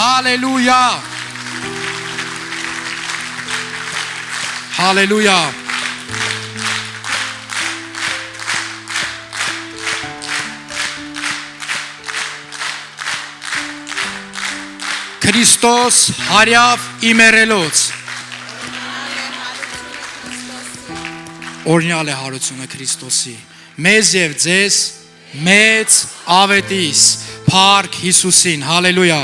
Հալելույա։ Հալելույա։ Քրիստոս հարյավ իմերելոց։ Օրհնյալ է հարությունը Քրիստոսի։ Մեզ եւ ձեզ մեծ ավետիս Փառք Հիսուսին, հալելույա։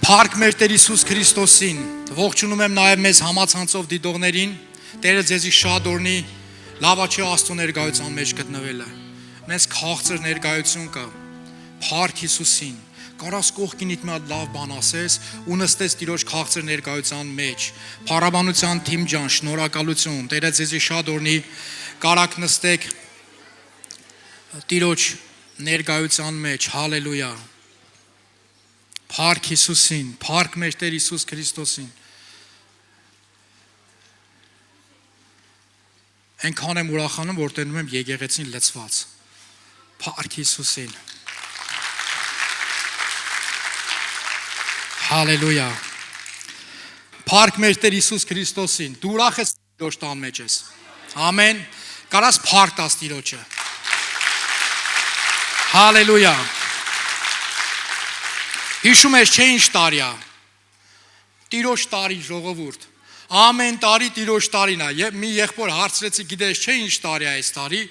Փառք մեր Տեր Հիսուս Քրիստոսին։ Ողջունում եմ նաև մեզ համացանցով դիտողներին։ Տերը ձեզի շատ օրհնի, լավաչի Աստծո ներկայության մեջ գտնվելը։ Մեզ քաղցր ներկայություն կա։ Փառք Հիսուսին։ Կարաս կողքինիդ մի հատ լավ բան ասես ու նստես Տիրոջ քաղցր ներկայության մեջ։ Փառաբանության թիմ ջան, շնորհակալություն։ Տերը ձեզի շատ օրհնի։ Կարաք նստեք Տիրոջ ներկայության մեջ, հալելույա։ Փառք Հիսուսին, փառք մեր Տեր Հիսուս Քրիստոսին։ Այնքան եմ ուրախանում, որ տենում եմ եկեղեցին լցված։ Փառք Հիսուսին։ Հալելույա։ Փառք մեր Տեր Հիսուս Քրիստոսին։ Դու ուրախ ես Տիրոջ տան մեջ ես։ Ամեն։ Կարաս փառք տաս Տիրոջը։ Հալելույա։ Հիշում ես չէ ինչ տարի է։ Տիրոջ տարի ժողովուրդ։ Ամեն տարի Տիրոջ տարին է։ Եվ մի եղբոր հարցրեցի, գիտես չէ ինչ տարի է այս տարի։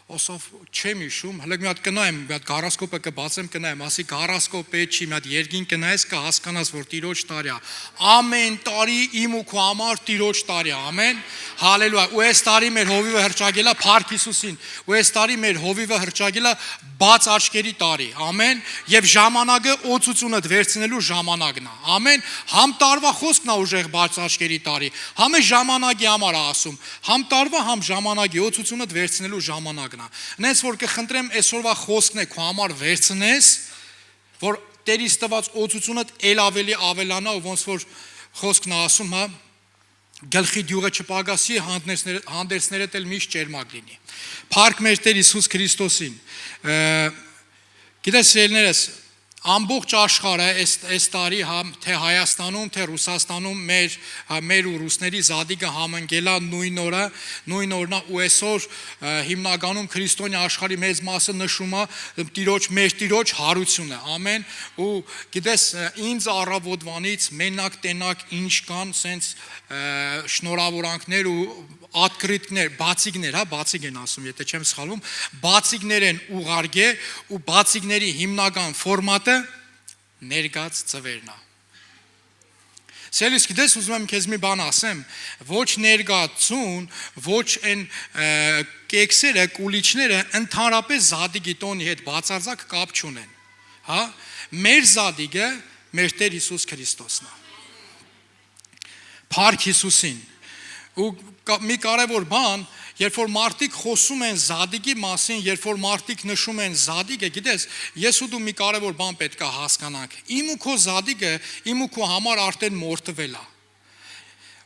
Ասավ չեմ հիշում, հələ մի հատ կնայեմ, մի հատ գարասկոպը կբացեմ կնայեմ, ասի գարասկոպ պետք չի, մի հատ երկին կնայես կհասկանաս, որ Տիրոջ տարի է։ Ամեն տարի իմ ու քո համար Տիրոջ տարի է, ամեն, հալելույա։ Ու այս տարի մեր հովիվը հրճագելա Փառք Հիսուսին։ Ու այս տարի մեր հովիվը հրճագելա բաց աչքերի տարի, ամեն, եւ ժամանակը օծությունդ վերցնելու ժամանակն է, ամեն։ Համ տարվա խոսքն է ուժեղ բաց աչքերի տարի, համ է ժամանակի համար է ասում, համ տարվա, համ ժամանակի օծությունդ վերցնելու ժամանակն է։ Նենց որ կխնդրեմ այսօրվա խոսքն է քո համար վերցնես, որ Տերից տված օծությունդ ել ավելի ավելանա ու ոնց որ խոսքն է ասում, հա, գլխի դյուղը չպագասի, հանդերձներդ էլ միշտ ճերմակ լինի։ Փառք մեր Տեր Հիսուս Քրիստոսին։ Գիտես սիրելիներս, ամբողջ աշխարհը այս տարի թե Հայաստանում, թե Ռուսաստանում մեր ու ռուսների զադիգը համընկելա նույն օրն է ու այսօր հիմնականում քրիստոնյա աշխարհի մեծ մասը նշում է մեր Տիրոջ հարությունը, ամեն, ու գիտես ինձ առավոտվանից մենակ տենակ ինչ կան սենց շնորհավորանքներ ու ատկրիտներ, բացիկներ, հա, բացիկ են ասում, եթե չեմ սխալվում, բացիկներ են ուղարկե ու բացիկների հիմնական ֆորմատը ներգած ծվերն է։ Սելիս գիտես ուզում եմ քեզ մի բան ասեմ, ոչ ներգածուն, ոչ այն կեքսերը, կուլիչները ընդհանրապես զադիգի տոնի հետ բացարձակ կապ չունեն, հա, մեր զադիգը մեր Տեր Հիսուս Քրիստոսն է։ Փառք Հիսուսին։ Ու մի կարևոր բան, երբ որ մարդիկ խոսում են զադիգի մասին, երբ որ մարդիկ նշում են զադիգը, գիտես, ես ու դու մի կարևոր բան պետք է հասկանանք։ Իմ ու քո զադիգը իմ ու քո համար արդեն մորթվել է։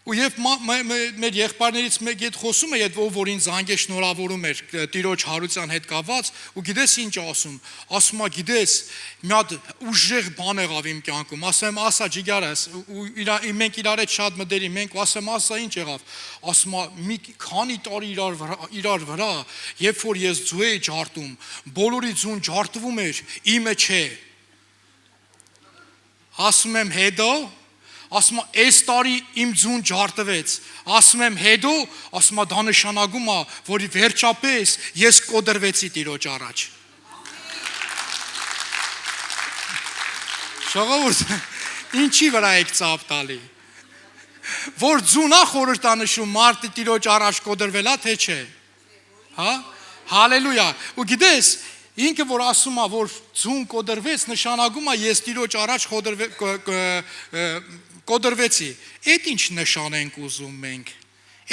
Ու եւ մեր եղբայրներից մեկի հետ խոսում է, որ ինձ զանգե շնորհավորում էր Տիրոջ հարության հետ կապված, ու գիտես ինչ ասում։ Ասում է, գիտես, մի հատ ուժեղ բան եղավ իմ կյանքում։ Ասեմ, ասա ջիգարս, ու մենք իրար հետ շատ մտերիմ ենք, ու ասեմ, ասա ինչ եղավ։ Ասում է, մի քանի տարի իրար վրա, երբ որ ես ձու էի ջարդում, բոլորի ձուն ջարդվում էր, իմը չէ։ Ասում եմ, հետո ասում եմ, այս տարի իմ ձուն ջարդվեց, ասում եմ, հետո, ասում եմ, դա նշանակում է, որ վերջապես ես կոդրվեցի Տիրոջ առաջ։ Ժողովուրդ, ինչի վրա եք ծափ տալի։ Որ ձունա խորհրդանշում մարդը Տիրոջ առաջ կոդրվելա, թե չէ։ Հա, հալելույա։ Ու գիտես, ինքը որ ասում է, որ ձուն կոդրվեց, նշանակում է ես Տիրոջ առաջ կոդրվեցի։ Էդ ինչ նշան ենք ուզում մենք։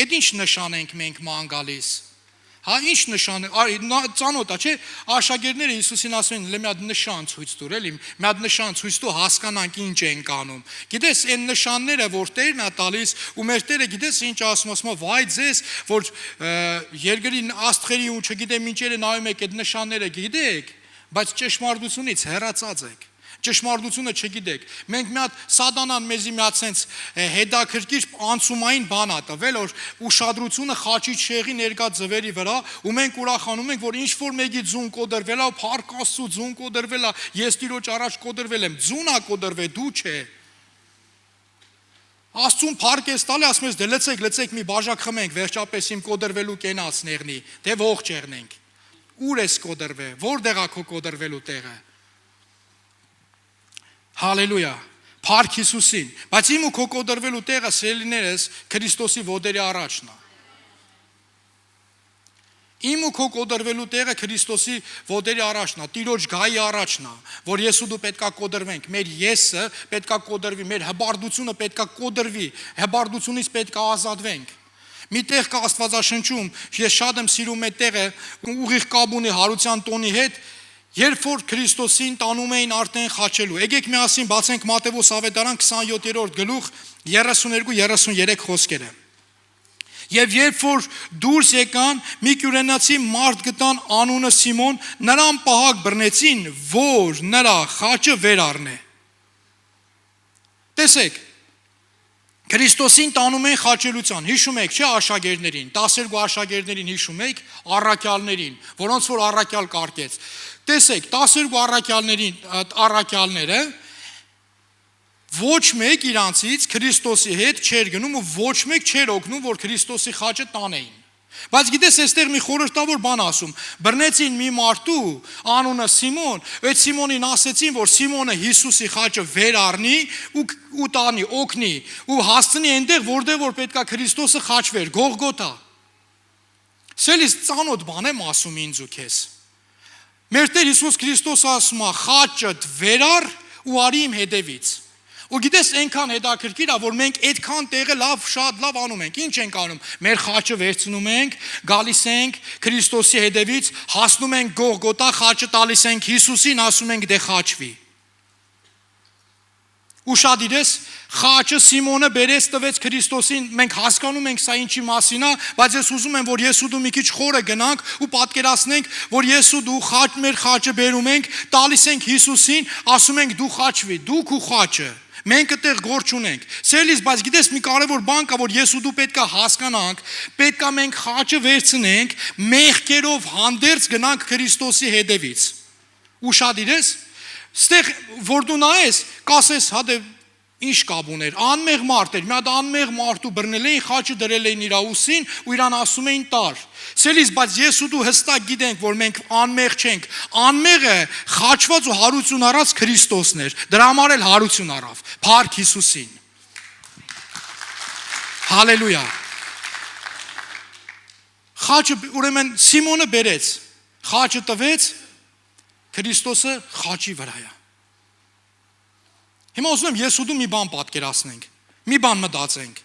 Էդ ինչ նշան ենք մենք ման գալիս։ Հա, ինչ նշան, ծանոթ է, չէ, աշակերտները Հիսուսին ասում են, մի հատ նշան ցույց տուր, էլի, մի հատ նշան ցույց տու, հասկանանք ինչ ենք անում։ Գիտես, այն նշանները, որ Տերն է տալիս, ու մեր Տերը գիտես ինչ ասում, վայ ձեզ, որ երկրի աստղերի ու չգիտեմ ինչերը նայում եք այդ նշանները գիտեք, բայց ճշմարտությունից հեռացած եք։ ճշմարտությունը չգիտեք։ Մենք մի հատ սատանան մեզի մի հատ sense հետաքրքիր անցումային բան ա տվել, որ ուշադրությունը խաչի շեղի ներկա ձվերի վրա, ու մենք ուրախանում ենք, որ ինչ որ մեկի ձուն կոդրվել ա, փառք Աստծո, ձուն կոդրվել ա, ես Տիրոջ առաջ կոդրվել եմ, ձուն ա կոդրվել, դու չէ։ Աստծուն փառք ես տալի, ասում ես դե լեցեք մի բաժակ խմենք, վերջապես իմ կոդրվելու կենաց ներնի, դե ողջ եղնենք։ Ուր ես կոդրվել, որտեղ ա քո կոդրվելու տեղը։ Հալելույա, փառք Հիսուսին, բայց իմ ու քո կոդրվելու տեղը սիրելիներս Քրիստոսի ոտերի առաջն է։ Իմ ու քո կոդրվելու տեղը Քրիստոսի ոտերի առաջն է, Տիրոջ գայի առաջն է, որ ես ու դու պետքա կոդրվենք, մեր եսը պետքա կոդրվի, մեր հբարդությունը պետքա կոդրվի, հբարդությունից պետքա ազատվենք։ Մի տեղ կա Աստվածաշնչում, ես շատ եմ սիրում այդ տեղը, ուղիղ կապ ունի Հարության տոնի հետ, երբ որ Քրիստոսին տանում էին արդեն խաչելու։ Եկեք միասին բացենք Մատթեոս ավետարան 27-րդ գլուխ 32-33 խոսքերը։ Եվ երբ որ դուրս եկան, մի կյուրենացի մարդ գտան անունը Սիմոն, նրան պահակ բռնեցին, որ նրա խաչը վեր առնե։ Տեսեք, Քրիստոսին տանում են խաչելության, հիշում եք, չէ՞ աշակերտներին, 12 աշակերտներին հիշում եք, առաքյալներին, որոնց որ առաքյալ կարգեց։ Տեսեք, 12 առաքյալները ոչ մեկ իրանցից Քրիստոսի հետ չէր գնում ու ոչ մեկ չէր օգնում, որ Քրիստոսի խաչը տանեին։ Բայց գիտես, այստեղ մի խորհրդավոր բան ասում, բռնեցին մի մարդու, անունը Սիմոն, այդ Սիմոնին ասեցին, որ Սիմոնը Հիսուսի խաչը վեր առնի ու տանի, օգնի ու հասցնի այնտեղ, որտեղ որ պետքա Քրիստոսը խաչվեր, Գողգոթա։ Սելիս ծանոթ բան եմ ասում ինձ ու քեզ։ Մեր Տեր Հիսուս Քրիստոսը ասում է, խաչդ վեր առ ու արի իմ հետևից։ Ու գիտես այնքան հետաքրքիր է, որ մենք այդքան տեղը շատ լավ անում ենք։ Ինչ ենք անում։ Մեր խաչը վերցնում ենք, գալիս ենք Քրիստոսի հետևից, հասնում ենք Գողգոթա, խաչը տալիս ենք Հիսուսին, ասում ենք դե խաչվի։ Ուշադիրես, խաչը Սիմոնը բերեց տվեց Քրիստոսին, մենք հասկանում ենք սա ինչի մասին է, բայց ես ուզում եմ, որ ես ու դու մի քիչ խորը գնանք ու պատկերացնենք, որ ես ու դու մեր խաչը բերում ենք, տալիս ենք Հիսուսին, ասում ենք դու խաչվի, դուք ու խաչը։ Մենք այդտեղ գործ ունենք։ Սելիս, բայց գիտես մի կարևոր բան կա, որ ես ու դու պետքա հասկանանք, պետքա մենք խաչը վերցնենք, մեղքերով հանդերձ գնանք Քրիստոսի հետևից։ Ուշադիր ես, ստեղ որ դու նայես, կասես, հա դե ինչ կապ ուներ, անմեղ մարդ էր, մի հատ անմեղ մարդու բռնել էին, խաչը դրել էին իր ուսին ու իրան ասում էին տար։ Սելիս, բայց ես ու դու հստակ գիտենք, որ մենք անմեղ չենք։ Անմեղը խաչված ու հարություն առած Քրիստոսն էր։ Դրա համար էլ հարություն առավ։ Փառք Հիսուսին։ Հալելույա։ Խաչը ուրեմն Սիմոնը բերեց, խաչը տվեց, Քրիստոսը խաչի վրա է։ Հիմա ուզում եմ ես ու դու մի բան պատկերացնենք, մի բան մտածենք։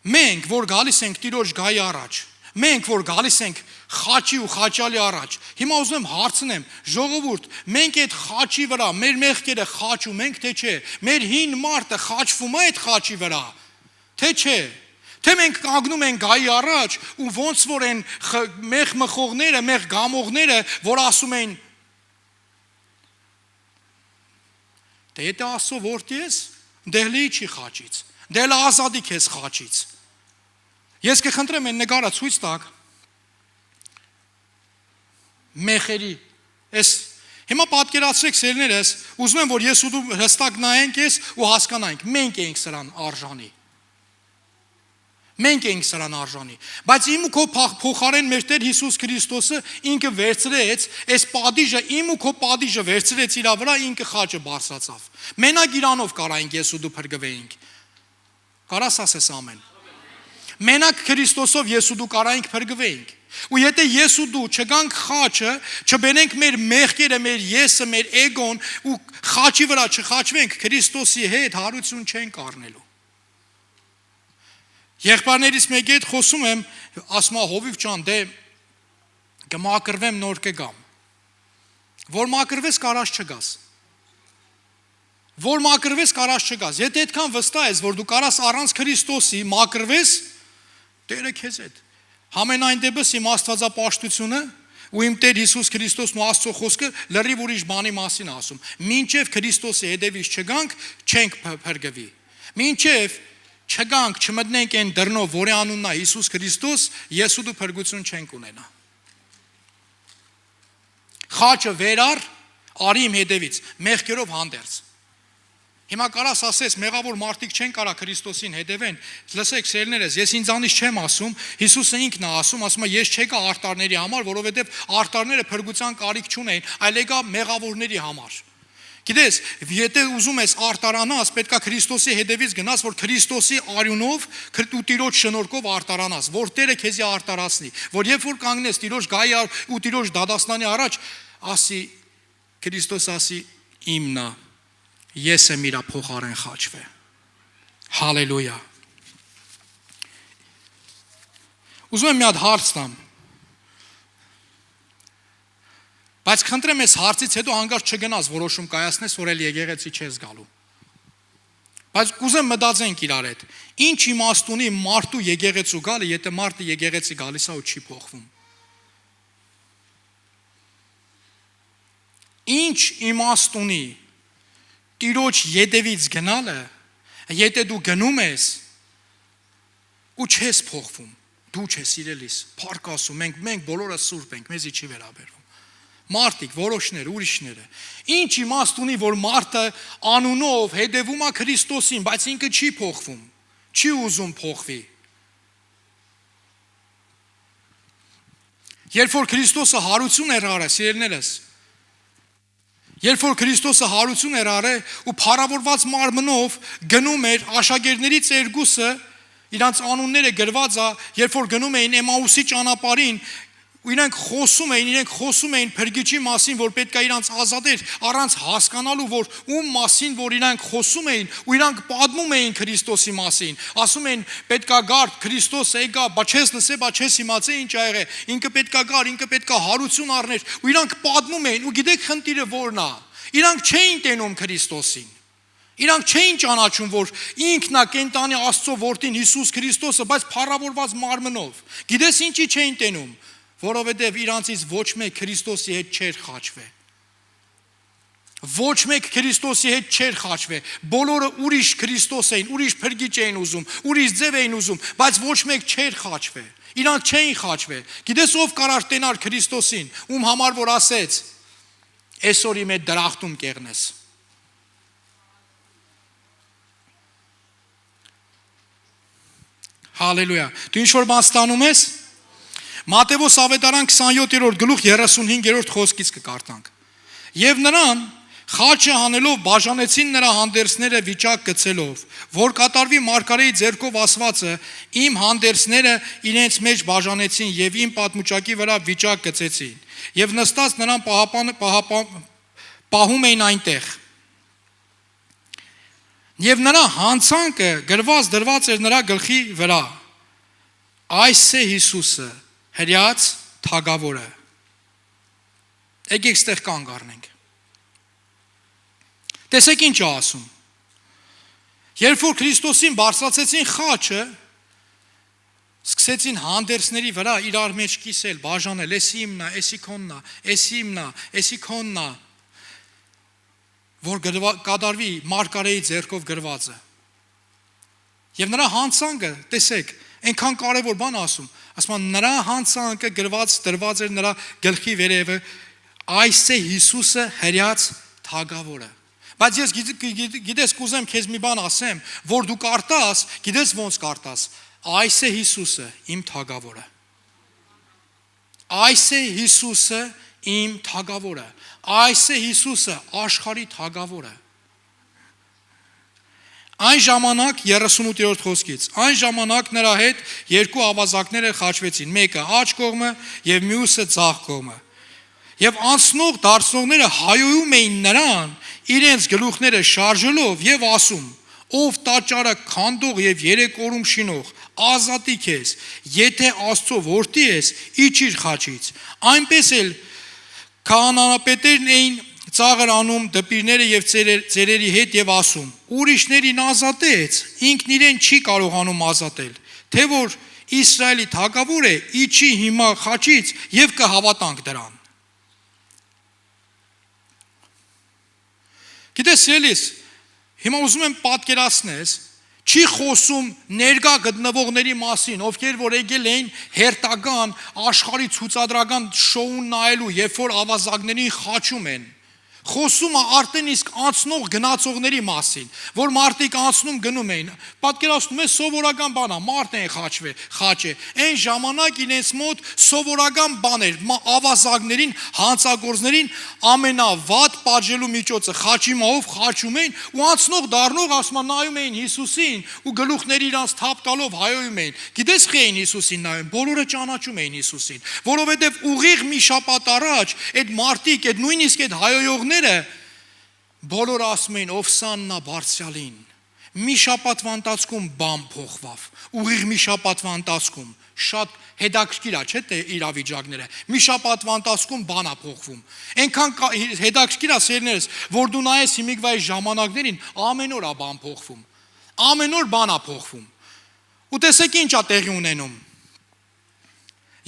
Մենք, որ գալիս ենք Տիրոջ գայի առաջ, մենք, որ գալիս ենք խաչի ու խաչալի առաջ, հիմա ուզում եմ հարցնեմ, ժողովուրդ, մենք այդ խաչի վրա, մեր մեղքերը խաչում ենք, թե չէ, մեր հին մարդը խաչվում է այդ խաչի վրա, թե չէ, թե մենք կանգնում ենք գայի առաջ ու ոնց որ են մեղ մխողները, մեղ գամողները, որ ասում են դե եթե Աստծո որդի ես, դե չի խաչից, դե ազատի քեզ խաչից։ Ես կխնդրեմ այն նկարը ցույց տաք մեխերի, հիմա պատկերացրեք սերներս, ուզում եմ, որ ես ու դու հստակ նայենք ես ու հասկանանք, մենք էինք սրան արժանի։ Մենք էինք սրան արժանի, բայց իմ ու քո փոխարեն մեր Տեր Հիսուս Քրիստոսը ինքը վերցրեց, այս պատիժը, իմ ու քո պատիժը վերցրեց իր վրա, ինքը խաչը բարձրացավ։ Մենակ իրանով կարայինք ես ու դու փրկվեինք։ Կարաս ասես ամեն։ Մենակ Քրիստոսով ես ու դու կարայինք փրկվեինք։ Ու եթե ես ու դու չգանք խաչը, չբերենք մեր մեղքերը, մեր եսը, մեր էգոն ու խաչի վրա չխաչվենք, Քրիստոսի հետ հարություն չենք առնելու։ Եղբայրներից մեկի հետ խոսում եմ, ասում է Հովիվ ջան, դե կմակրվեմ նոր կգամ։ Որ մակրվես կարած չգաս։ Որ մակրվես կարած չգաս։ Եթե այդքան վստահ ես, որ դու կարաս առանց Քրիստոսի մակրվես, Տերը քեզ հետ։ Համենայն դեպս իմ աստվածապաշտությունը, Ու իմ Տեր Հիսուս Քրիստոսն ու Աստծո խոսքը լրիվ ուրիշ բանի մասին ասում։ Մինչև Քրիստոսի հետևից չգանք, չենք փրկվի։ Մինչև չգանք, չմտնենք այն դռնով, որի անունն է Հիսուս Քրիստոս, ես ու դու փրկություն չենք ունենա։ Խաչը վերար, արի իմ հետևից, մեղքերով հանդերձ։ Հիմա կարաս ասես, մեղավոր մարդիկ չեն կարա Քրիստոսին հետևեն, լսեք սերներս, ես ինձանից չեմ ասում, Հիսուսը ինքն է ասում է ես չեկա արտարների համար, որովհետև արտարները փրկության կարիք չունեն, այլ եկա մեղավորների համար։ Գիտես, եթե ուզում ես արտարանաս, պետքա Քրիստոսի հետևից գնաս, որ Քրիստոսի արյունով, ու Տիրոջ շնորհքով արտարանաս, որ Տերը քեզի արտարացնի, որ երբ որ կանգնես Տիրոջ գայի ու Տիրոջ դադասնանի առաջ, ասի Քրիստոս ասի իմն է, ես եմ իրա փոխարեն խաչվե։ Հալելույա։ Ուզում եմ մի հատ հարց տամ։ Բայց խնդրեմ ես հարցից հետո հանկարծ չգնաս որոշում կայացնես, որ էլ եկեղեցի չես գալու։ Բայց կուզեմ մտածենք իրար հետ։ Ինչ իմաստ ունի մարդու եկեղեցու գալը, եթե մարդը եկեղեցի գալիս է ու չի փոխվում։ Ինչ իմաստ ունի Տիրոջ ետևից գնալը, եթե դու գնում ես ու չես փոխվում, դու չես իրելիս, փառք ասում, մենք բոլորս սուրբ ենք, մեզի չի վերաբերվում։ Մարդիկ, որոշները, ուրիշները։ Ինչ իմաստ ունի, որ մարդը անունով հետևում է Քրիստոսին, բայց ինքը չի փոխվում, չի ուզում փոխվի։ Երբ որ Քրիստոսը հարություն էր արել, սիրելիներս, երբ որ Քրիստոսը հարություն էր արել ու փառավորված մարմնով գնում էր աշակերտներից երկուսը, իրանց անունները գրված է, երբ որ գնում էին Էմաուսի ճանապարհին, ու իրենք խոսում էին Փրկիչի մասին, որ պետք է իրանց ազատեր, առանց հասկանալու, որ ում մասին, որ իրանք խոսում էին, ու իրանք պատմում էին Քրիստոսի մասին, ասում էին պետք է գար Քրիստոսը եկա, բա չես լսե, բա չես իմացե ինչ ա եղել, ինքը պետք է գար, ինքը պետք է հարություն առներ, ու իրանք պատմում էին, ու գիտեք խնդիրը որն է, իրանք չէին տենում Քրիստոսին։ Իրանք չէին ճանաչում, որ ինքն է կենտանի Աստծո որդին Հիսուս Քրիստոսը, բայց փառավորված մարմնով։ Գիտես ինչի չէին տենում, որովհետև իրանցից ոչ մեկ Քրիստոսի հետ չէր խաչվե։ Ոչ մեկ Քրիստոսի հետ չէր խաչվե։ Բոլորը ուրիշ Քրիստոս էին, ուրիշ Փրկիչ էին ուզում, ուրիշ ձև էին ուզում, բայց ոչ մեկ չէր խաչվե։ Իրանք չէին խաչվե։ Գիտես ով կարար տենար Քրիստոսին, ում համար որ ասեց. «Այսօր իմ հետ դրախտում կեղնես»։ Հալելույա։ Դու ինչ որ բան ստանում ես։ Մատթեոս ավետարան 27-րդ գլուխ 35-րդ խոսքից կկարդանք։ Եվ նրան խաչը հանելով բաժանեցին նրա հանդերձները վիճակ գցելով, որ կատարվի մարգարեի ձեռքով ասվածը, իմ հանդերձները իրենց մեջ բաժանեցին եւ իմ պատմուճակի վրա վիճակ գցեցին։ Եվ նստած նրան պահում էին այնտեղ։ Եվ նրա հանցանքը գրված դրված էր նրա գլխի վրա։ Այս է Հիսուսը, հրյաց թագավորը։ Եկեք ստեղ կանգ առնենք։ Տեսեք ինչ է ասում։ Երբ որ Քրիստոսին բարձրացեցին խաչը, սկսեցին հանդերձների վրա իրար մեջ կիսել, բաժանել, էսի իմն է, էսի քոնն է, էսի իմն է, էսի քոնն է, որ կատարվի մարգարեի ձեռքով գրվածը։ Եվ նրա հանցանքը, տեսեք, այնքան կարևոր բան ասում, ասում նրա հանցանքը դրված էր նրա գլխի վերևը, այս է Հիսուսը հրյաց թագավորը։ Բայց ես գիտես կուզեմ քեզ մի բան ասեմ, որ դու կարտաս, գիտես ոնց կարտաս, այս է Հիսուսը իմ թագավորը։ Այս է Հիսուսը իմ թագավորը։ Այս է Հիսուսը աշխարհի թագավորը։ Այն ժամանակ 38-րդ խոսքից, այն ժամանակ նրա հետ երկու ավազակներ խաչվեցին, մեկը աջ կողմը եւ մյուսը ձախ կողմը։ Եվ անցնող դարձնողները հայոյում էին նրան, իրենց գլուխները շարժելով եւ ասում. ով տաճարը քանդող եւ 3 օրում շինող, ազատի քեզ, եթե Աստծո որդի ես, իջիր խաչից։ Այնպես էլ քահանապետերն էին ծաղր անում դպիրները եւ ծերերի հետ եւ ասում. ուրիշներին ազատեց, ինքն իրեն չի կարողանում ազատել, թե որ Իսրայելի թագավոր է, իջի հիմա խաչից եւ կհավատանք դրան։ Գիտես, ելիս, հիմա ուզում եմ պատկերացնես, չի խոսում ներկա գտնվողների մասին, ովքեր որ եկել էին հերթական աշխարհի ցուցադրական շոուն նայելու, երբ որ ավազակներին խաչում են։ Խոսում է արդեն իսկ անցնող գնացողների մասին, որ մարդիկ անցնում գնում էին։ Պատկերացնում ես սովորական բան է, մարդն է խաչ է։ Այն ժամանակ իրենց մոտ սովորական բան էր, ավազակներին, հանցագործներին ամենավատ պատժելու միջոցը խաչի մահով խաչում էին ու անցնող դառնող ասում նայում էին Հիսուսին ու գլուխները իրանց թափ տալով հայոյում էին։ Գիտես խի էին Հիսուսին նայում, բոլորը ճանաչում էին Հիսուսին, որովհետև ուղիղ մի շաբաթ առաջ այդ մարդիկ, այդ նույնիսկ այդ հայոյողները բոլորը ասում էին Օվսաննա Բարձրյալին։ Մի շաբաթվա ընթացքում բան փոխվավ, ուղիղ մի շաբաթվա ընթացքում, շատ հետաքրքիր է, չէ՞ թե իրավիճակները։ Մի շաբաթվա ընթացքում բան է փոխվում։ Այնքան հետաքրքիր է, սերներս, որ դու նայես հիմիկվայի ժամանակներին, ամեն օր է բան փոխվում։ Ամեն օր բան է փոխվում։ Ու տեսեք ինչ է տեղի ունենում։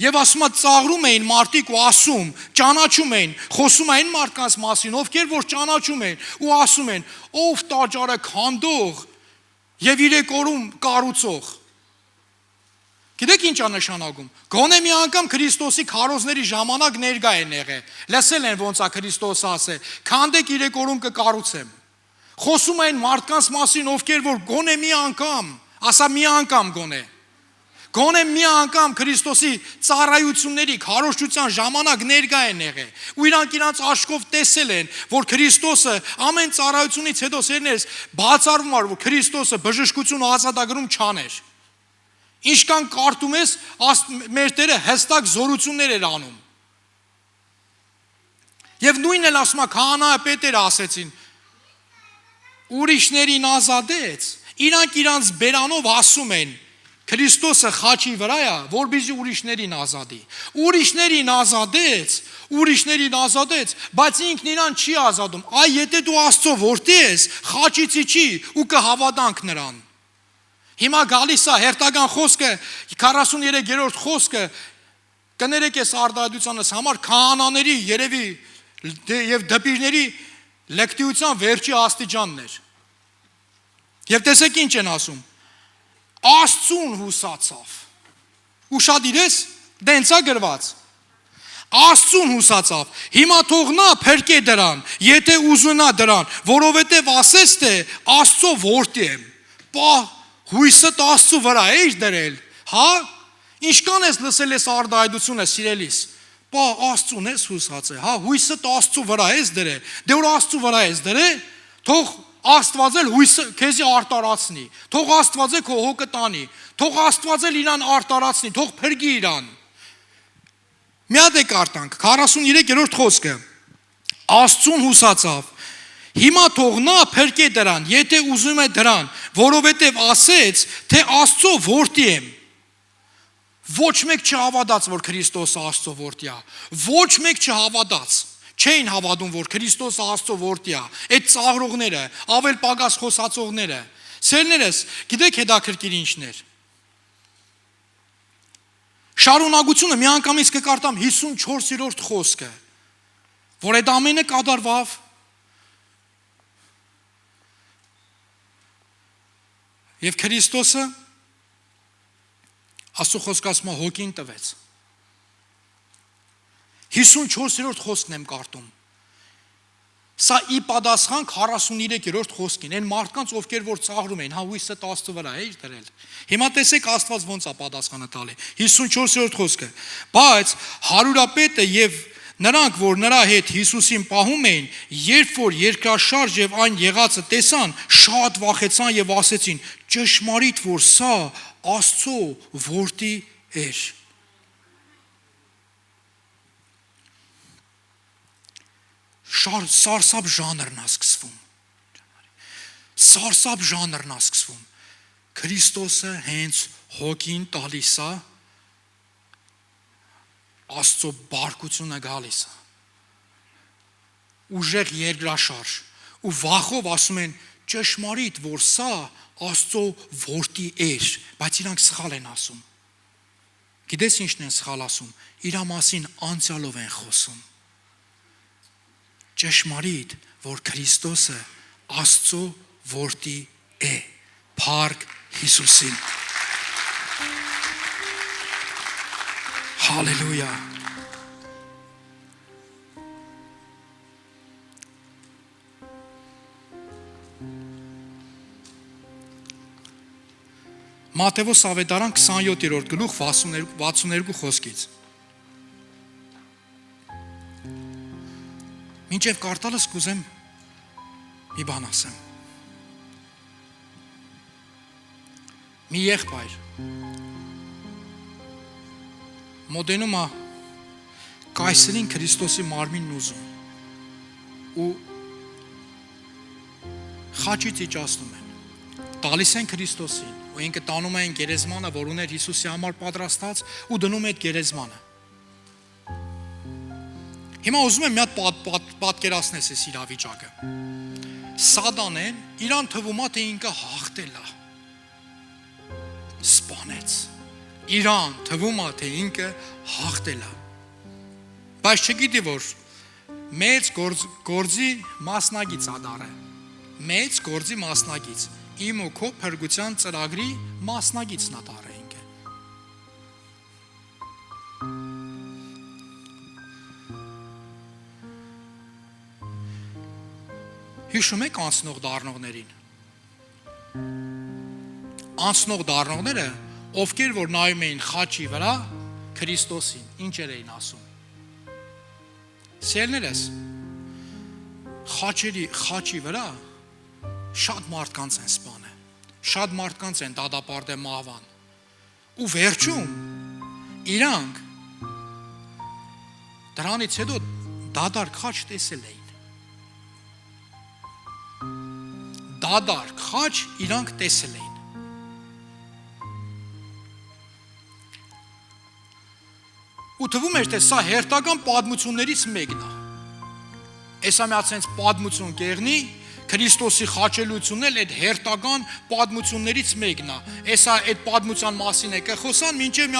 Եվ ասում է ծաղրում էին մարդիկ ու ասում, ճանաչում էին, խոսում էին մարդկանց մասին, ովքեր որ ճանաչում էին ու ասում են, ով տաճարը քանդող եւ 3 օրում կառուցող։ Գիտեք ինչ է նշանակում։ Գոնե մի անգամ Քրիստոսի քարոզների ժամանակ ներկա են եղել։ Լսել են ոնց է Քրիստոսը ասել, քանդեք 3 օրում կկառուցեմ։ Խոսում էին մարդկանց մասին, ովքեր որ գոնե մի անգամ, ասա մի անգամ Գոնե մի անգամ Քրիստոսի ծառայությունների քարոզչության ժամանակ ներկա են եղել ու իրանք աչքով տեսել են, որ Քրիստոսը ամեն ծառայությունից հետո սերներս բացառվում էր, որ Քրիստոսը բժշկություն ու ազատագրում չաներ։ Ինչքան կարդում ես, մեր Տերը հստակ զորություններ էր անում։ Եվ նույնն էլ ասում է քահանայապետերը ասեցին, ուրիշներին ազատեց, իրանք իրանց բերանով ասում են Քրիստոսը խաչի վրա է, որպեսզի ուրիշներին ազատի։ Ուրիշներին ազատեց, բայց ինքն իրան չի ազատում։ Այ եթե դու Աստծո որդի ես, խաչից իջի ու կհավատանք նրան։ Հիմա գալիս է հերթական խոսքը, 43-րդ խոսքը, կներեք ես արտահայտությանս համար քահանաների երևի եւ դպիրների լեկտիության վերջի աստիճանն էր։ Եվ տեսեք ինչ են ասում։ Աստծուն հուսացավ։ Ուշադիր ես, դենցա գրված։ Աստծուն հուսացավ։ Հիմա թող նա փրկե դրան, եթե ուզունա դրան, որովհետև ասես թե Աստծո որդի եմ։ Պա հույսը Աստծո վրա էիր դրել, հա? Ինչքան ես լսել ես արտահայտությունը սիրելիս։ Պա Աստծուն ես հուսացել, հա, հույսը Աստծո վրա ես դրել։ Դե որ Աստծո վրա ես դրել, թող Աստված էլ հույսը քեզի արտարացնի, թող Աստված է քո հոգը տանի, թող Աստված էլ իրան արտարացնի, թող փրկի իրան։ Մի հատ է կարդանք 43-րդ խոսքը։ Աստծուն հուսացավ։ Հիմա թող նա փրկե դրան, եթե ուզում է դրան, որովհետև ասեց, թե Աստծո որդի եմ։ Ոչ մեկ չհավատաց, որ Քրիստոսը Աստծո որդի է։ Ոչ մեկ չհավատաց։ Չէին հավատում, որ Քրիստոսը Աստծո որդի է։ Այդ ծաղրողները, ավել պակաս խոսացողները։ Սերներս, գիտեք հետաքրքիր ինչն էր։ Շարունակությունը միանգամից կկարդամ 54-րդ խոսքը, որ այդ ամենը կատարվավ։ Եվ Քրիստոսը Աստծո խոսքը ասում է հոգին տվեց։ 54-րդ խոսքն եմ կարդում։ Սա ի պատասխան 43-րդ խոսքին, այն մարդկանց, ովքեր որ ծաղրում էին, հա հույսը Աստծո վրա էր դրել։ Հիմա տեսեք Աստված ոնց է պատասխանը տալի։ 54-րդ խոսքը։ Բայց հարուրապետը եւ նրանք, որ նրա հետ Հիսուսին պահում էին, երբ որ երկրաշարժ եւ այն եղածը տեսան, շատ վախեցան եւ ասեցին. ճշմարիտ որ սա Աստծո որդի էր։ Սարսափ ժանրն է սկսվում։ Սարսափ ժանրն է սկսվում։ Քրիստոսը հենց հոգին տալիս է, Աստծո բարկությունը գալիս է։ Ուժեղ երկրաշարժ ու վախով ասում են ճշմարիտ որ սա Աստծո որդի էր, բայց իրանք սխալ են ասում։ Գիտես ինչն են սխալ ասում, իր մասին անցյալով են խոսում։ Ճշմարիտ, որ Քրիստոսը Աստծո որդի է, փառք Հիսուսին։ Հալելույա։ Մատթեոս ավետարան 27-րդ գլուխ 62 խոսքից։ Մինչև կարդալս կուզեմ մի բան ասեմ։ Մի եղբայր մոդենում է կայսերին Քրիստոսի մարմինն ուզում ու խաչից իջացնում են, տալիս են Քրիստոսին ու ինքը տանում են գերեզմանը, որ ուներ Հիսուսի համար պատրաստած ու դնում է այդ գերեզմանը։ Հիմա ուզում եմ մի հատ պատկերացնես այս իրավիճակը։ Սատանեն իրան թվում է, թե ինքը հաղթել է, սպանեց։ Իրան թվում է, թե ինքը հաղթել է։ Բայց չգիտի, որ մեծ գործի մասնագիծ ադարը, մեծ գործի մասնագիծ, իմ ու քո փրկության ծրագրի մասնագիծն ադարը ինքը։ Հիշում եք անցնող դառնողներին։ Անցնող դառնողները, ովքեր որ նայում էին խաչի վրա Քրիստոսին, ինչեր էին ասում։ Սիրելիներս, խաչի վրա շատ մարդկանց են սպանել, շատ մարդկանց են դատապարտել մահվան։ Ու վերջում իրանք դրանից հետո դադար խաչ տեսել էին։ Դադար խաչ իրանք տեսել էին։ Ու թվում էր, թե սա հերթական պատմություններից մեկն է։ Էսա մի հատ sense պատմություն կերնի, Քրիստոսի խաչելությունն էլ այդ հերթական պատմություններից մեկն է։ Էսա այդ պատմության մասին է կխոսան, մինչև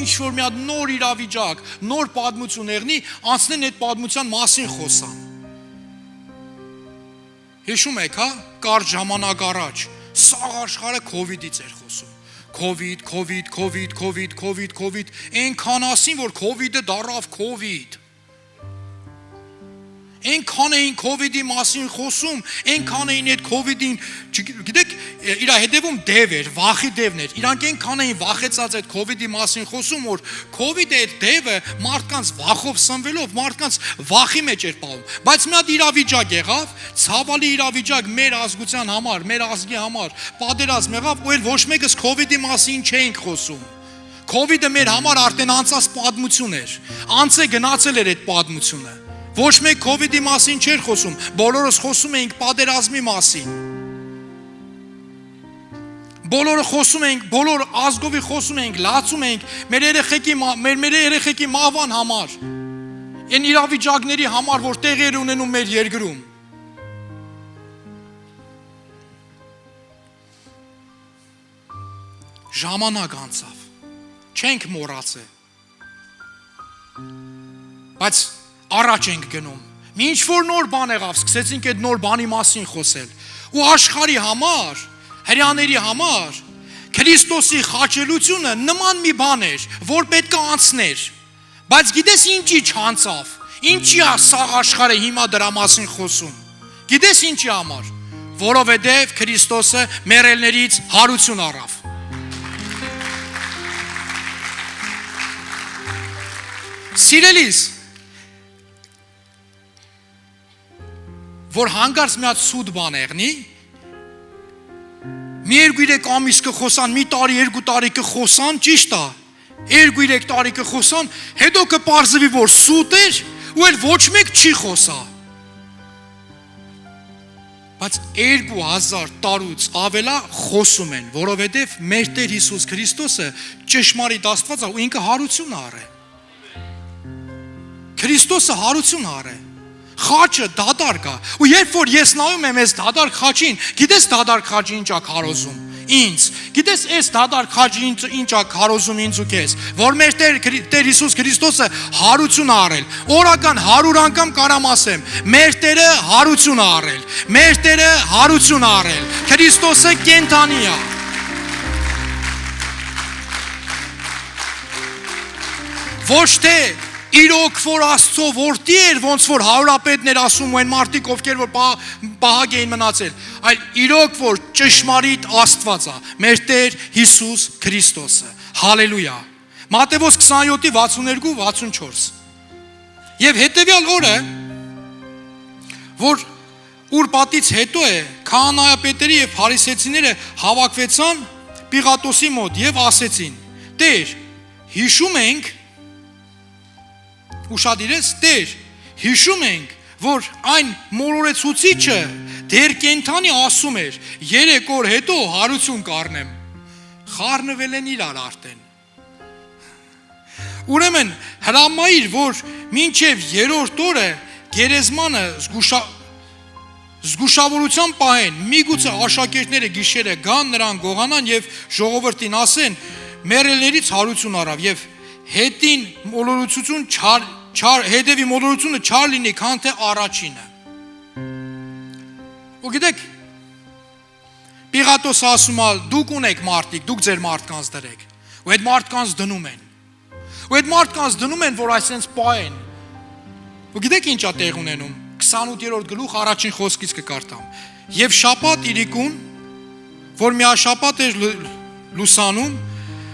ինչ-որ մի հատ նոր իրավիճակ, նոր պատմություն եղնի, անցնեն այդ պատմության մասին խոսան։ Հիշում եք, հա, կարճ ժամանակ առաջ սաղ աշխարհը COVID-ից էր խոսում։ COVID, այնքան ասին, որ COVID-ը դառավ COVID։ Այնքան էին COVID-ի մասին խոսում, այնքան էին այդ COVID-ին, գիտեք, իր հետևում դև էր, վախի դևն էր։ Իրանք այնքան էին վախեցած այդ COVID-ի մասին խոսում, որ COVID-ը այդ դևը մարդկանց վախով սնվելով, մարդկանց վախի մեջ էր պահում։ Բայց մի հատ իրավիճակ եղավ, ցավալի իրավիճակ մեր ազգության համար, մեր ազգի համար, պատերազմ եղավ, ու էլ ոչ մեկս COVID-ի մասին չէինք խոսում։ COVID-ը մեր համար արդեն անցած պատմություն էր։ Անց է գնացել էր այդ պատմությունը։ Ոչ մեկ COVID-ի մասին չէր խոսում, բոլորս խոսում էինք պատերազմի մասին։ Բոլորը խոսում էինք, բոլոր ազգովի խոսում էինք, լացում էինք մեր երեխեքի մահվան համար։ Այն իրավիճակների համար, որ տեղի էր ունենում մեր երկրում։ Ժամանակ անցավ, չենք մոռացել։ Բայց առաջ ենք գնում։ Մի ինչ-որ նոր բան եղավ, սկսեցինք այդ նոր բանի մասին խոսել։ Ու աշխարհի համար, հрьяաների համար Քրիստոսի խաչելությունը նման մի բան էր, որ պետք է անցներ։ Բայց գիտես ինչի չանցավ։ Ինչի է սաղ աշխարհը հիմա դրա մասին խոսում։ Գիտես ինչի համար, որովհետև Քրիստոսը մեռելներից հարություն առավ։ Սիրելիս, որ հանգարց մի հատ սուտ բան եղնի, մի 2-3 ամիս կխոսան, մի տարի, 2 տարի կխոսան, ճիշտ է, 2-3 տարի կխոսան, հետո կպարզվի, որ սուտ էր, ու էլ ոչ մեկ չի խոսա։ Բայց 2000 տարուց ավելա խոսում են, որովհետև մեր Տեր Հիսուս Քրիստոսը ճշմարիտ Աստված է ու ինքը հարություն առե։ Քրիստոսը հարություն առե։ Խաչը դադար կա։ Ու երբ որ ես նայում եմ այս դադար խաչին, գիտես դադար խաչը ինչ է քարոզում։ ինձ։ Գիտես, այս դադար քաջի ինչա քարոզում ինձ ու քեզ, որ մեր Տեր Հիսուս Քրիստոսը հարություն արել։ Օրական 100 անգամ կարամ ասեմ, մեր Տերը հարություն արել։ Մեր Տերը հարություն արել։ Քրիստոսը կենթանի է։ Ոչ թե իրոք որ Աստծո որդի էր, ոնց որ հարուրապետներ ասում ու այն մարդիկ, ովքեր որ պահակ էին մնացել, այլ իրոք որ ճշմարիտ Աստված է, մեր Տեր Հիսուս Քրիստոսը։ Հալելույա։ Մատթեոս 27:62-64։ Եվ հետևյալ օրը, որ Ուրպատից հետո է, քահանայապետերը եւ փարիսեցիները հավաքվեցան Պիղատոսի մոտ եւ ասեցին. Տեր, հիշում ենք, ուշադիրես, Տեր, հիշում ենք, որ այն մոլորեցուցիչը դեր կենթանի ասում էր, 3 օր հետո հարություն կառնեմ։ Խառնվել են իրար արդեն։ Ուրեմն հրամայիր, որ մինչև 3-րդ օրը գերեզմանը զգուշավորության պահեն, միգուցե աշակերտները գիշերը գան նրան գողանան եւ ժողովրդին ասեն, մեռելներից հարություն արավ եւ հետին մոլորեցություն հետևի մոլորությունը չար լինի, քան թե առաջինը։ Ու գիտեք, Պիղատոսը ասում է, դուք ունեք մարդիկ, դուք ձեր մարդկանց դրեք։ Ու այդ մարդկանց դնում են։ Ու այդ մարդկանց դնում են, որ այսպես պահեն։ Ու գիտեք ինչ է տեղ ունենում։ 28-րդ գլուխ առաջին խոսքից կկարդամ։ Եվ շաբաթ իրիկուն, որ միաշաբաթ էր լուսանում,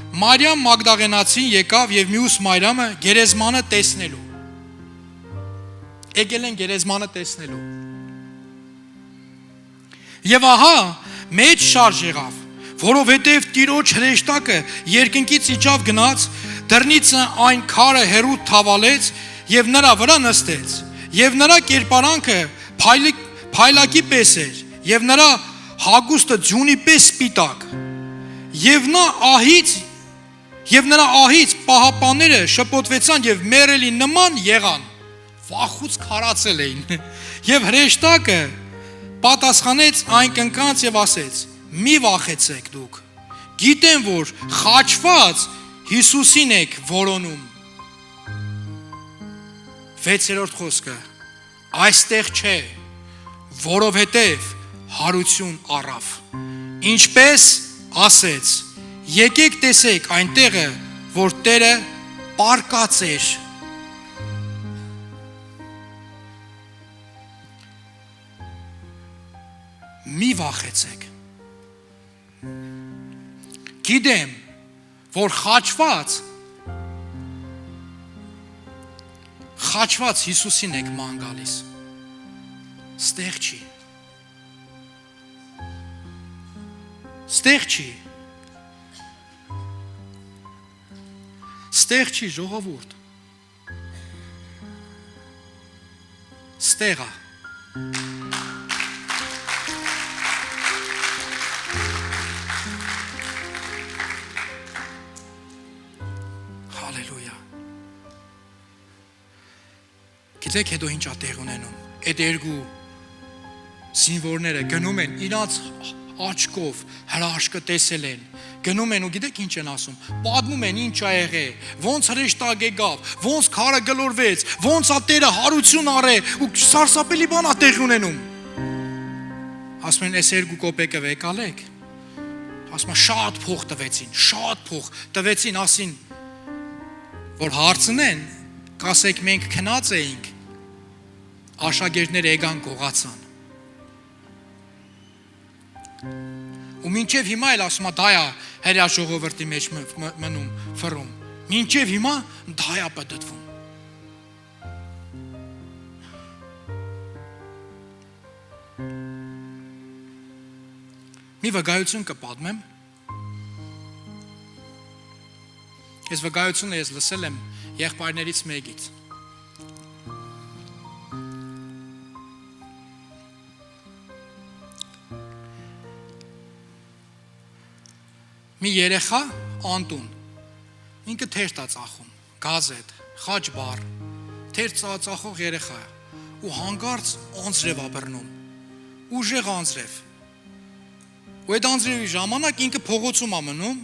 Մարիամ Մագդաղենացին եկավ եւ մյուս Մարիամը գերեզմանը տեսնելու։ Եկել են գերեզմանը տեսնելու։ Եվ ահա մեջ շարժ եղավ, որովհետև Տիրոջ հրեշտակը երկնքից իջավ գնաց, դռնից այն քարը հեռու թավալեց եւ նրա վրա նստեց, եւ նրա կերպարանքը փայլակի պես էր, եւ նրա հագուստը ձյունի պես սպիտակ, եւ նրա ահից պահապանները շփոթվեցան եւ մեռելի նման եղան, վախուց քարացել էին, եւ հրեշտակը պատասխանեց այն կնքանց եւ ասեց. մի վախեցեք դուք, գիտեմ որ խաչված Հիսուսին եք որոնում։ 6-րդ խոսքը, այստեղ չէ, որովհետև հարություն առավ, ինչպես ասեց, եկեք տեսեք այնտեղը, որ Տերը պարկած էր։ Մի վախեցեք։ Գիտեմ, որ խաչված Հիսուսին եք ման գալիս։ Ստեղ չի։ Ստեղ չի։ Ստեղ չի ժողովուրդ։ Ստեղ է։ Հալելույա։ Գիտեք հետո ինչ է տեղ ունենում։ Այդ երկու զինվորները գնում են իրանց աչքով հրաշքը տեսել են, գնում են ու գիտեք ինչ են ասում, պատմում են ինչ ա եղել, ոնց հրեշտակ եկավ, ոնց քարը գլորվեց, ոնց ա Տերը հարություն արել ու սարսափելի բան ա տեղ ունենում։ Ասում են, այս 2 կոպեկը վեկալեք։ Ասում են, շատ փող տվեցին, ասին, որ հարցնեն, կասեք մենք քնած էինք, աշակերտները եկան գողացան։ Ու մինչև հիմա էլ ասում է դա է հերյա ժողովրդի մեջ մնում, ֆռում։ Մինչև հիմա դա է պատտվում։ Մի վկայություն կպատմեմ։ Այս վկայությունը ես լսել եմ եղբայրներից մեկից։ Մի երեխա Անտուն, ինքը թերթ է ծախում, գազետ, խաչ բար, թերթ ծախող երեխա ու հանգարց անձրև ա բռնում, ուժեղ անձրև, ու այդ անձրևի ժամանակ ինքը փողոցում է մնում,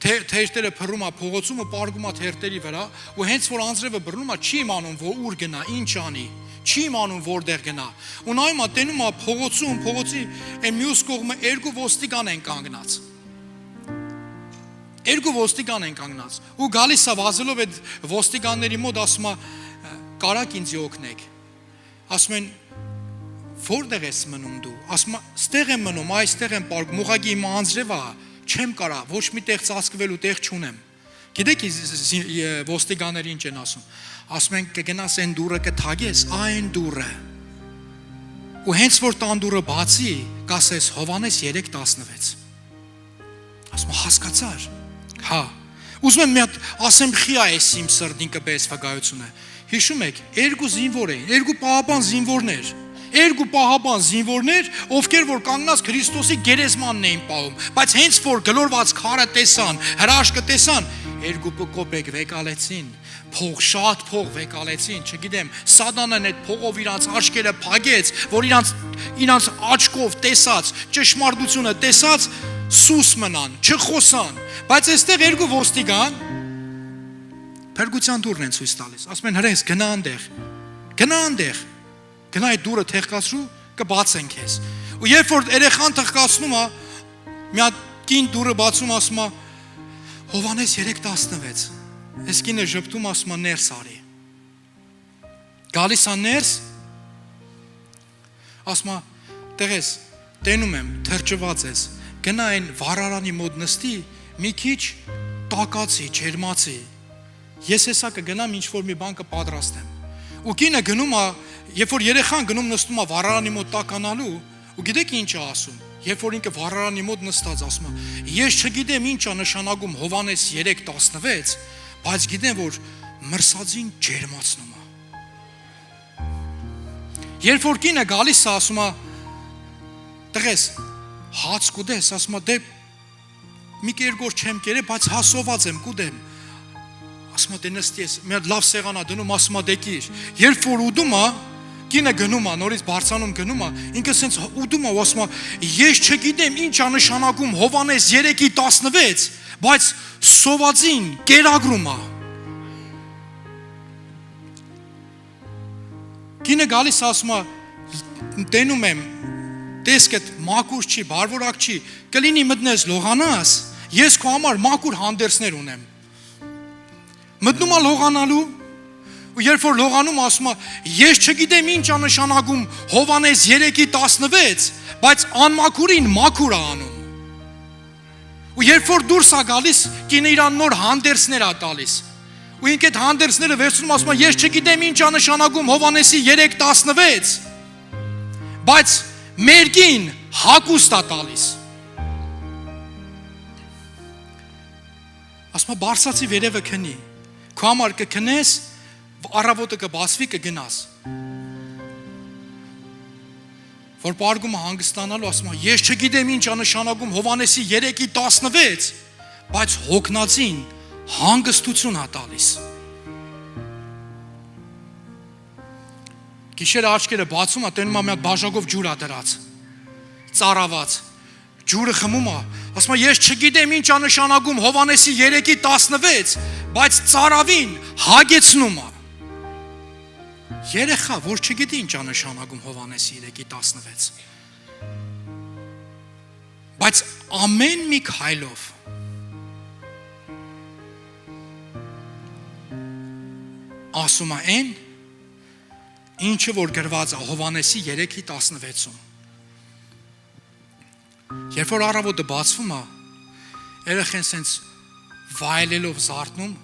թերթերը փռում է փողոցում ու պարկում է թերթերի վրա, ու հենց որ անձրևը բռնում է, չի իմանում, որ ուր գնա, ինչ անի, չի իմանում որտեղ գնա։ Ու նայում է, տենում է փողոցում, փողոցի այն մյուս կողմը երկու ոստիկան են կանգնած։ Երկու ոստիկան են կանգնած։ Ու գալիս է վազելով այդ ոստիկանների մոտ, ասում է, կարաք ինձ օգնեք։ Ասում են, որտեղ ես մնում դու։ Ասում է, ստեղ եմ մնում, այստեղ եմ պարկում, ուղղակի իմ անձրևը չեմ կարա, ոչ մի տեղ ծածկվելու տեղ չունեմ։ Գիտեք ոստիկանները ինչ են ասում։ Ասում են կգնաս այն դուռը կթագես, այն դուռը։ Ու հենց որ տան դուռը բացի, կասես Հովհաննես 3:16։ Ասում հասկացար։ Հա։ Ուզում եմ մի հատ ասեմ խիա էս իմ սրտին կպես վկայությունը։ Հիշում եք, երկու զինվոր էին, երկու պահապան զինվորներ։ Երկու պահապան զինվորներ, ովքեր որ կանգնած Քրիստոսի գերեզմանն էին պահում, բայց հենց որ գլորված քարը տեսան, հրաշքը տեսան, երկու կոպեկ վեկալեցին, փող, շատ փող վեկալեցին, չգիտեմ, Սատանան այդ փողով իրանց աչքերը փագեց, որ իրանց աչքով տեսած, ճշմարտությունը տեսած, սուս մնան, չխոսան, բայց այստեղ երկու ոստիկան փրկության դուռն են ցույց տալիս, ասում են հրես գնա այնտեղ, գնա այդ դուռը թեղկացրու, կբացեն քեզ։ Ու երբ որ երեխան թղկացնում է, մի հատ կին դուռը բացում, ասում է Հովհաննես 3:16։ Այս կինը ժպտում, ասում է ներս արի։ Գալիս է ներս, ասում է տղես, տենում եմ, թրջված ես, գնա այն վառարանի մոտ նստի, մի քիչ տակացի, ջերմացի։ Ես հեսա կգնամ ինչ որ մի բան կպատրաստեմ։ Ու կինը գնում է, երբ որ երեխան գնում նստում է վառարանի մոտ տականալու, ու գիտեք ինչ է ասում, երբ որ ինքը վառարանի մոտ նստած ասում է, ես չգիտեմ ինչ է նշանակում Հովհաննես 3:16, բայց գիտեմ որ մրսածին ջերմացնում է։ Երբ որ կինը գալիս է ասում է, տղես, հաց կուտես, ասում է, դե մի կերգոր չեմ կերել, բայց հասոված եմ կուտեմ։ Ասում է դե նստես, մի հատ լավ սեղան է դնում, ասում է դե կիր։ Երբ որ ուտում է, կինը գնում է, նորից բարձանում գնում է, ինքը սենց ուտում է ու ասում է, ես չգիտեմ ինչ է նշանակում Հովհաննես 3:16, բայց սովածին կերակրում է։ Կինը գալիս ասում է, տենում եմ, տեսքդ մաքուր չի, բարվորակ չի, կլինի մտնես լողանաս, ես քո համար մաքուր հանդերձներ ունեմ։ Մտնում է լողանալու, ու երբ որ լողանում ասում է, ես չգիտեմ ինչ է նշանակում Հովհաննես 3:16, բայց անմաքուրին մաքուր է անում։ Ու երբ որ դուրս է գալիս, կինը իրան նոր հանդերձներ է տալիս։ Ու ինքը այդ հանդերձները վերցնում ասում է, ես չգիտեմ ինչ է նշանակում Հովհաննեսի 3:16, բայց մերկին հագուստ է տալիս։ Ասում է, բարսացի վերևը քնի, քո համար կքնես, առավոտը կբացվի, կգնաս։ Որ պարգումը հանգստանալու ասում է, ես չգիտեմ ինչ է նշանակում Հովհաննեսի 3:16, բայց հոգնածին հանգստություն է տալիս։ Գիշերը աչքերը բացում է, տենում է մի հատ բաժակով ջուր է դրած, ծարաված, ջուրը խմում է, ասում է, ես չգիտեմ ինչ է նշանակում Հովհաննեսի 3:16, բայց ծարավին հագեցնում է։ Երեխա, որ չգիտի ինչ է նշանակում Հովհաննեսի 3:16, բայց ամեն մի քայլով ասում է այն, ինչը որ գրված է Հովհաննեսի 3:16-ում։ Երբ որ առավոտը բացվում է, երեխեն սենց վայելելով զարթնում,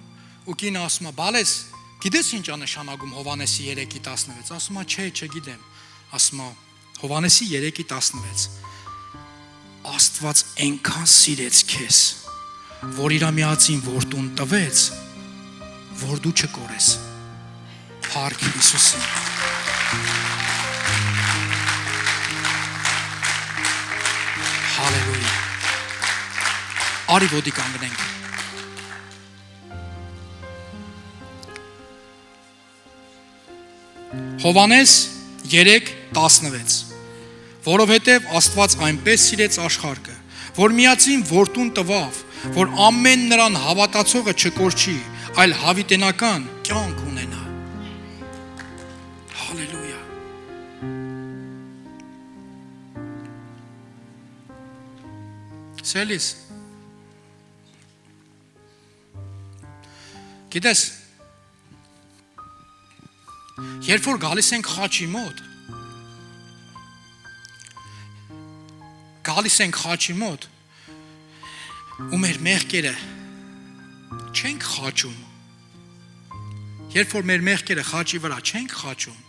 ու կինը ասում է, բալես, գիտես ինչ է նշանակում Հովհաննեսի 3:16, ասում է, չէ, չգիտեմ, ասում է, Հովհաննեսի 3:16, Աստված այնքան սիրեց քեզ, որ իր միածին որդուն տվեց, որ դու չկորես։ Փառք Հիսուսին։ Հալելույա։ Արի ոտի կանգնենք։ Հովհաննես 3:16, որովհետև Աստված այնպես սիրեց աշխարհը, որ միածին որդուն տվավ, որ ամեն նրան հավատացողը չկորչի, այլ հավիտենական կյանք ունենա։ Հալելույա։ Սելիս, գիտես, երբ որ գալիս ենք խաչի մոտ, ու մեր մեղքերը չենք խաչում, երբ որ մեր մեղքերը խաչի վրա չենք խաչում,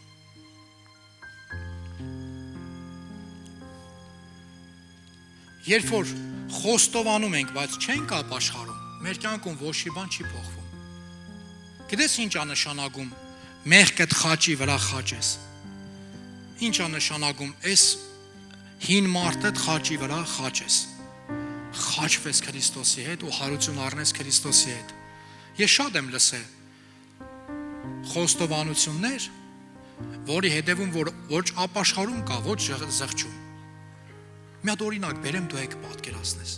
երբ որ խոստովանում ենք, բայց չենք ապաշխարում, մեր կյանքում ոչ մի բան չի փոխվում։ Գիտես ինչ է նշանակում մեղքդ խաչի վրա խաչես։ Ինչ է նշանակում այս հին մարդդ խաչի վրա խաչես։ Խաչվես Քրիստոսի հետ ու հարություն առնես Քրիստոսի հետ։ Ես շատ եմ լսել խոստովանություններ, որի հետևում ոչ ապաշխարում կա, ոչ զղջում։ Մի հատ օրինակ բերեմ, դու եք պատկերացնես։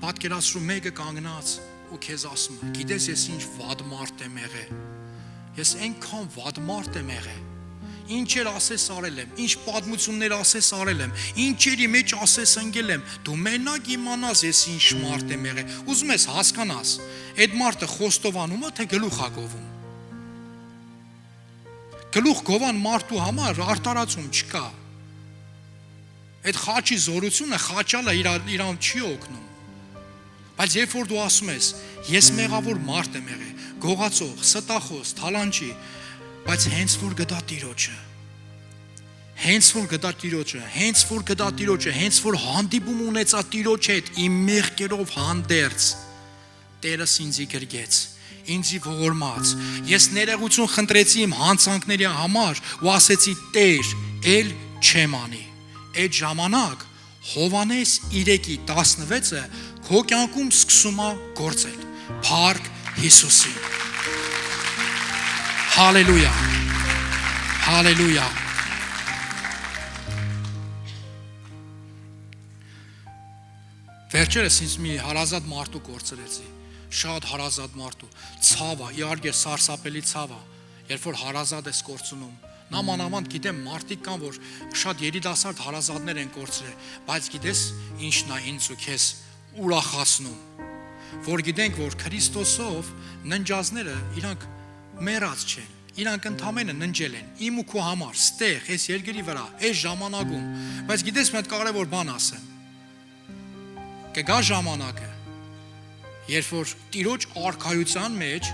Պատկերացրու մեկը կանգնած ու քեզ ասում է, գիտես ես ինչ վատ մարդ եմ եղել։ Ես այնքան վատ մարդ եմ եղել։ Ինչեր ասես արել եմ, ինչ պատմություններ ասես արել եմ, ինչերի մեջ ասես ընկել եմ, դու մենակ իմանաս ես ինչ մարդ եմ եղել։ Ուզում ես հասկանաս, այդ մարդը խոստովանում է, թե գլուխ է գովում։ Գլուխ գովան մարդու համար արտարացում չկա։ Այդ խաչի զորությունը խաչալը իրան չի օգնում։ Բայց երբ որ դու ասում ես, ես մեղավոր մարդ եմ եղել, գողացող, ստախոս, թալանչի, բայց հենց որ գտա Տիրոջը, հենց որ հանդիպում ունեցա Տիրոջ հետ, իմ մեղքերով հանդերձ, Տերս ինձի գրգեց, ինձի ողորմած, ես ներողություն խնդրեցի իմ հանցանքների համար ու ասեցի Տեր, էլ չեմ անի։ Այդ ժամանակ Հովհաննես 3:16-ը քո կյանքում սկսում է գործել։ Փառք Հիսուսին։ Հալելույա։ Հալելույա։ Վերջերս ինձ մի հարազատ մարդու կորցրեցի։ Շատ հարազատ մարդու։ Ցավը, իհարկե սարսափելի ցավը, երբ որ հարազատ ես կորցնում։ Նամանավանդ գիտեմ մարդիկ կան, որ շատ երիտասարդ հարազատներ են կորցրել, բայց գիտես ինչն է ինձ ու քեզ ուրախացնում, որ գիտենք, որ Քրիստոսով ննջածները իրանք մեռած չեն, իրանք ընդամենը ննջել են, իմ ու քո համար, ստեղ, այս երկրի վրա, այս ժամանակում, բայց գիտես մի հատ կարևոր բան ասեմ, կգա ժամանակը, երբ որ Տիրոջ արքայության մեջ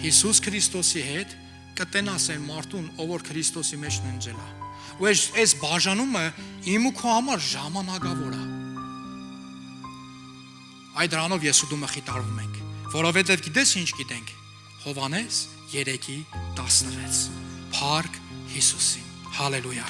Հիսուս Քրիստոսի հետ կտենաս այն մարդուն, ով որ Քրիստոսի մեջ ննջել է։ Ու այս բաժանումը իմ ու քո համար ժամանակավոր է։ Այդ դրանով ես ու դու մխիթարվում ենք, որովհետև գիտես ինչ գիտենք։ Հովհաննես 3:16։ Փառք Հիսուսին։ Հալելույա։